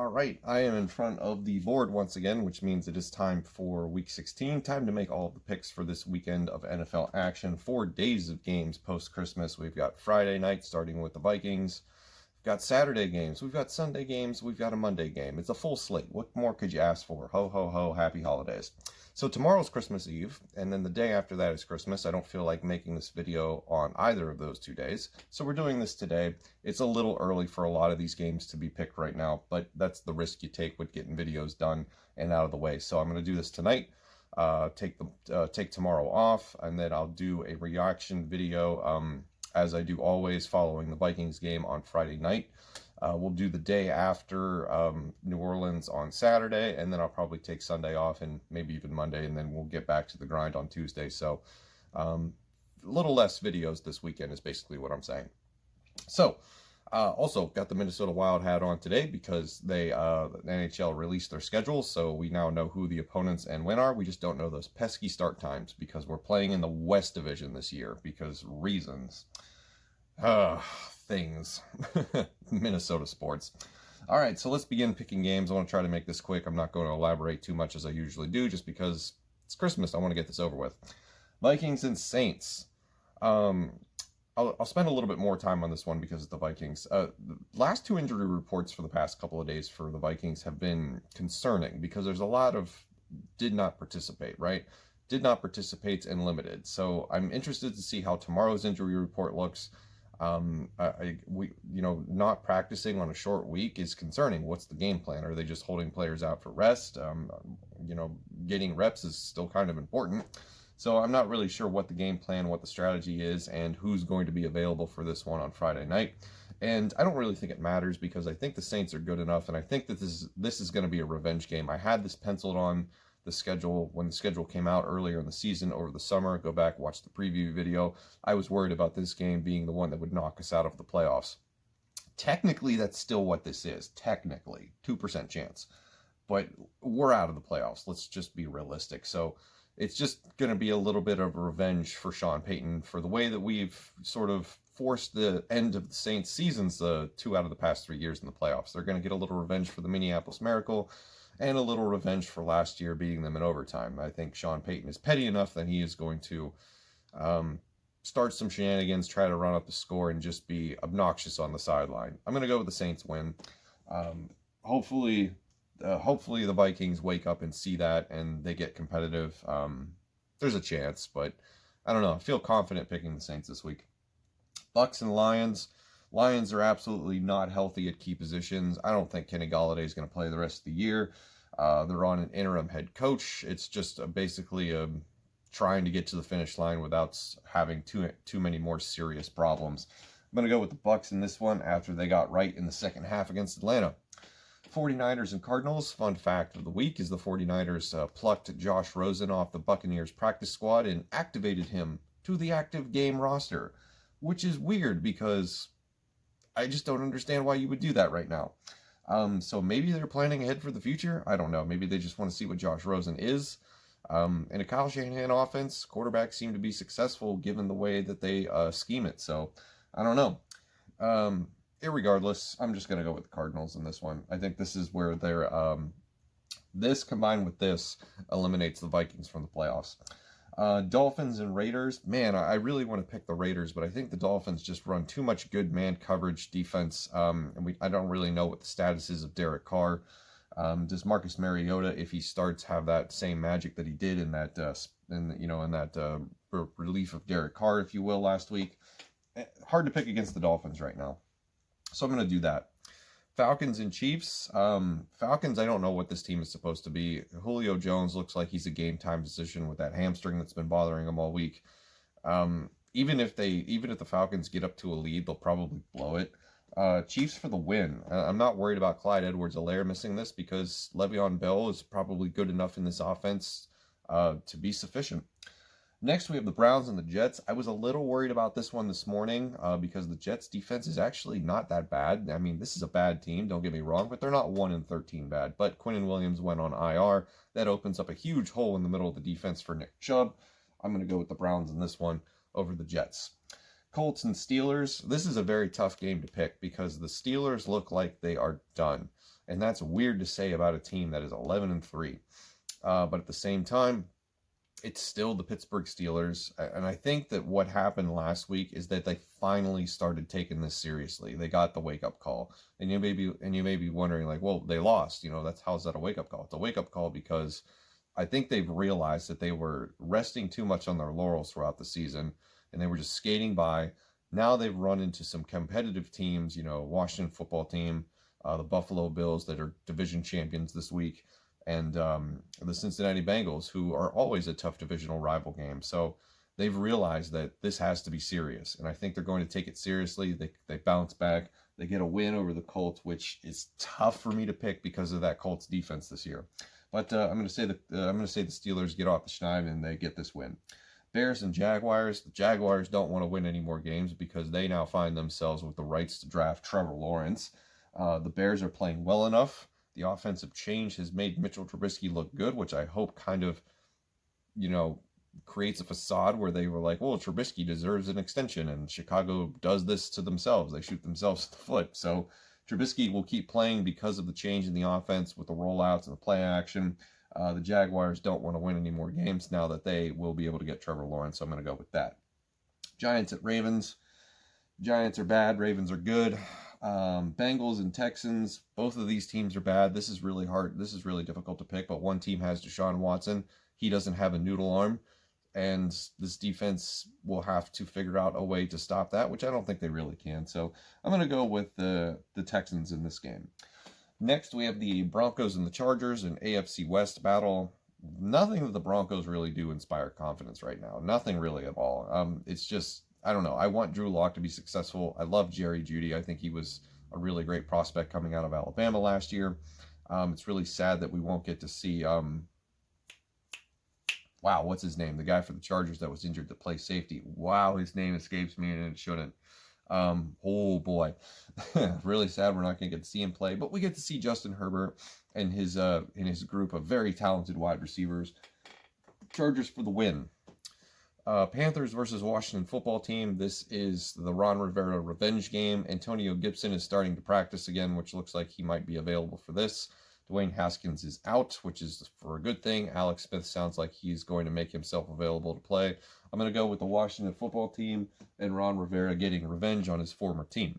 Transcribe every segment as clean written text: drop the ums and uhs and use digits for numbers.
All right, I am in front of the board once again, which means it is time for Week 16. Time to make all of the picks for this weekend of NFL action. 4 days of games post-Christmas. We've got Friday night starting with the Vikings. We've got Saturday games. We've got Sunday games. We've got a Monday game. It's a full slate. What more could you ask for? Ho, ho, ho, happy holidays. So tomorrow's Christmas Eve, and then the day after that is Christmas. I don't feel like making this video on either of those 2 days, so we're doing this today. It's a little early for a lot of these games to be picked right now, but that's the risk you take with getting videos done and out of the way. So I'm going to do this tonight, take tomorrow off, and then I'll do a reaction video as I do always following the Vikings game on Friday night. We'll do the day after New Orleans on Saturday, and then I'll probably take Sunday off and maybe even Monday, and then we'll get back to the grind on Tuesday. So a little less videos this weekend is basically what I'm saying. So also got the Minnesota Wild hat on today because the NHL released their schedule, so we now know who the opponents and when are. We just don't know those pesky start times because we're playing in the West Division this year because reasons. Things. Minnesota sports. All right, so let's begin picking games. I want to try to make this quick. I'm not going to elaborate too much as I usually do just because it's Christmas. I want to get this over with. Vikings and Saints. I'll spend a little bit more time on this one because of the Vikings. The last 2 injury reports for the past couple of days for the Vikings have been concerning because there's a lot of did not participate, right? Did not participate and limited. So I'm interested to see how tomorrow's injury report looks. Not practicing on a short week is concerning. What's the game plan? Are they just holding players out for rest? Getting reps is still kind of important. So I'm not really sure what the game plan, what the strategy is, and who's going to be available for this one on Friday night. And I don't really think it matters because I think the Saints are good enough, and I think that this is going to be a revenge game. I had this penciled on the schedule when the schedule came out earlier in the season over the summer. Go back, watch the preview video. I was worried about this game being the one that would knock us out of the playoffs. Technically, that's still what this is. Technically, 2% chance. But we're out of the playoffs. Let's just be realistic. So it's just going to be a little bit of revenge for Sean Payton for the way that we've sort of forced the end of the Saints seasons 2 out of the past 3 years in the playoffs. They're going to get a little revenge for the Minneapolis Miracle and a little revenge for last year beating them in overtime. I think Sean Payton is petty enough that he is going to start some shenanigans, try to run up the score, and just be obnoxious on the sideline. I'm going to go with the Saints win. Hopefully the Vikings wake up and see that and they get competitive. There's a chance, but I don't know. I feel confident picking the Saints this week. Bucks and Lions. Lions are absolutely not healthy at key positions. I don't think Kenny Golladay is going to play the rest of the year. They're on an interim head coach. It's just basically trying to get to the finish line without having too many more serious problems. I'm going to go with the Bucks in this one after they got right in the second half against Atlanta. 49ers and Cardinals. Fun fact of the week is the 49ers plucked Josh Rosen off the Buccaneers practice squad and activated him to the active game roster, which is weird because I just don't understand why you would do that right now. So maybe they're planning ahead for the future. I don't know. Maybe they just want to see what Josh Rosen is. In a Kyle Shanahan offense, quarterbacks seem to be successful given the way that they scheme it. So I don't know. Irregardless, I'm just going to go with the Cardinals in this one. I think this is where they're this combined with this eliminates the Vikings from the playoffs. Dolphins and Raiders. Man, I really want to pick the Raiders, but I think the Dolphins just run too much good man coverage defense. I don't really know what the status is of Derek Carr. Does Marcus Mariota, if he starts, have that same magic that he did in that relief of Derek Carr, if you will, last week? Hard to pick against the Dolphins right now, so I'm going to do that. Falcons and Chiefs. Falcons, I don't know what this team is supposed to be. Julio Jones looks like he's a game-time decision with that hamstring that's been bothering him all week. Even if the Falcons get up to a lead, they'll probably blow it. Chiefs for the win. I'm not worried about Clyde Edwards-Helaire missing this because Le'Veon Bell is probably good enough in this offense to be sufficient. Next, we have the Browns and the Jets. I was a little worried about this one this morning because the Jets' defense is actually not that bad. I mean, this is a bad team, don't get me wrong, but they're not 1-13 bad. But Quinnen Williams went on IR. That opens up a huge hole in the middle of the defense for Nick Chubb. I'm going to go with the Browns in this one over the Jets. Colts and Steelers. This is a very tough game to pick because the Steelers look like they are done. And that's weird to say about a team that is 11-3. But at the same time, it's still the Pittsburgh Steelers. And I think that what happened last week is that they finally started taking this seriously. They got the wake-up call. And you may be wondering, like, well, they lost. How's that a wake-up call? It's a wake-up call because I think they've realized that they were resting too much on their laurels throughout the season, and they were just skating by. Now they've run into some competitive teams, Washington football team, the Buffalo Bills that are division champions this week, and the Cincinnati Bengals, who are always a tough divisional rival game. So they've realized that this has to be serious, and I think they're going to take it seriously. They bounce back. They get a win over the Colts, which is tough for me to pick because of that Colts defense this year. But I'm going to say the Steelers get off the schneid and they get this win. Bears and Jaguars. The Jaguars don't want to win any more games because they now find themselves with the rights to draft Trevor Lawrence. The Bears are playing well enough. The offensive change has made Mitchell Trubisky look good, which I hope kind of, creates a facade where they were like, well, Trubisky deserves an extension, and Chicago does this to themselves. They shoot themselves in the foot. So Trubisky will keep playing because of the change in the offense with the rollouts and the play action. The Jaguars don't want to win any more games now that they will be able to get Trevor Lawrence, so I'm going to go with that. Giants at Ravens. Giants are bad. Ravens are good. Bengals and Texans. Both of these teams are bad. This is really hard. This is really difficult to pick, but one team has Deshaun Watson. He doesn't have a noodle arm, and this defense will have to figure out a way to stop that, which I don't think they really can. So I'm going to go with the Texans in this game. Next, we have the Broncos and the Chargers, an AFC West battle. Nothing that the Broncos really do inspire confidence right now. Nothing really at all. It's just, I don't know. I want Drew Lock to be successful. I love Jerry Jeudy. I think he was a really great prospect coming out of Alabama last year. It's really sad that we won't get to see, what's his name? The guy for the Chargers that was injured to play safety. Wow, his name escapes me and it shouldn't. Oh boy, really sad we're not going to get to see him play, but we get to see Justin Herbert and his group of very talented wide receivers. Chargers for the win. Panthers versus Washington football team. This is the Ron Rivera revenge game. Antonio Gibson is starting to practice again, which looks like he might be available for this. Dwayne Haskins is out, which is for a good thing. Alex Smith sounds like he's going to make himself available to play. I'm going to go with the Washington football team and Ron Rivera getting revenge on his former team.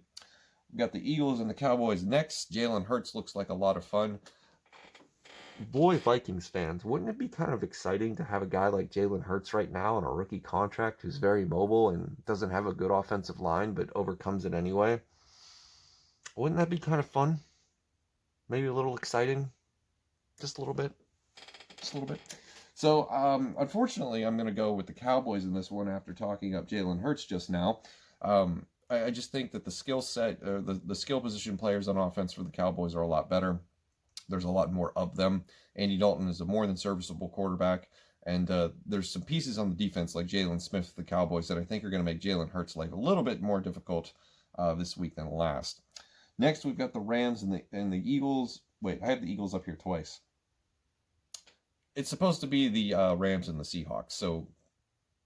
We've got the Eagles and the Cowboys next. Jalen Hurts looks like a lot of fun. Boy, Vikings fans, wouldn't it be kind of exciting to have a guy like Jalen Hurts right now on a rookie contract who's very mobile and doesn't have a good offensive line but overcomes it anyway? Wouldn't that be kind of fun? Maybe a little exciting? Just a little bit? Just a little bit? So, unfortunately, I'm going to go with the Cowboys in this one after talking up Jalen Hurts just now. I just think that the skill set, the skill position players on offense for the Cowboys are a lot better. There's a lot more of them. Andy Dalton is a more than serviceable quarterback. And there's some pieces on the defense like Jalen Smith for the Cowboys that I think are going to make Jalen Hurts' life a little bit more difficult this week than last. Next, we've got the Rams and the Eagles. Wait, I have the Eagles up here twice. It's supposed to be the Rams and the Seahawks, so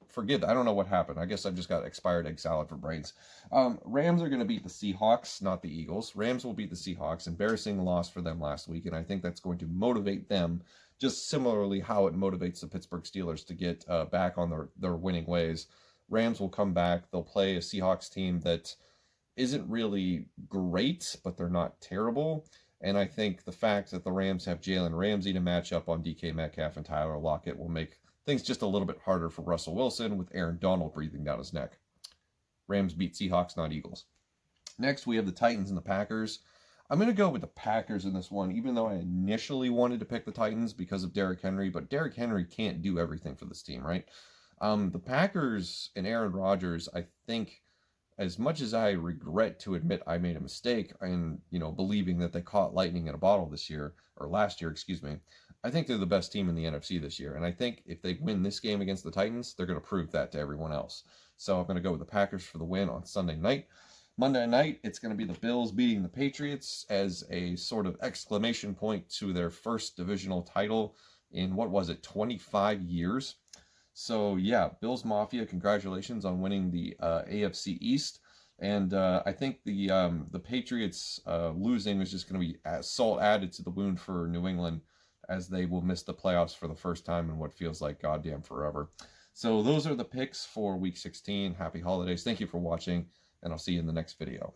forgive that. I don't know what happened. I guess I've just got expired egg salad for brains. Rams are going to beat the Seahawks, not the Eagles. Rams will beat the Seahawks. Embarrassing loss for them last week, and I think that's going to motivate them just similarly how it motivates the Pittsburgh Steelers to get back on their winning ways. Rams will come back. They'll play a Seahawks team that isn't really great, but they're not terrible. And I think the fact that the Rams have Jalen Ramsey to match up on DK Metcalf and Tyler Lockett will make things just a little bit harder for Russell Wilson with Aaron Donald breathing down his neck. Rams beat Seahawks, not Eagles. Next, we have the Titans and the Packers. I'm going to go with the Packers in this one, even though I initially wanted to pick the Titans because of Derrick Henry, but Derrick Henry can't do everything for this team, right? The Packers and Aaron Rodgers, I think, as much as I regret to admit I made a mistake in, believing that they caught lightning in a bottle last year, I think they're the best team in the NFC this year. And I think if they win this game against the Titans, they're going to prove that to everyone else. So I'm going to go with the Packers for the win on Sunday night. Monday night, it's going to be the Bills beating the Patriots as a sort of exclamation point to their first divisional title in, 25 years? So yeah, Bills Mafia, congratulations on winning the AFC East. And I think the Patriots losing is just going to be salt added to the wound for New England, as they will miss the playoffs for the first time in what feels like goddamn forever. So those are the picks for Week 16. Happy holidays. Thank you for watching, and I'll see you in the next video.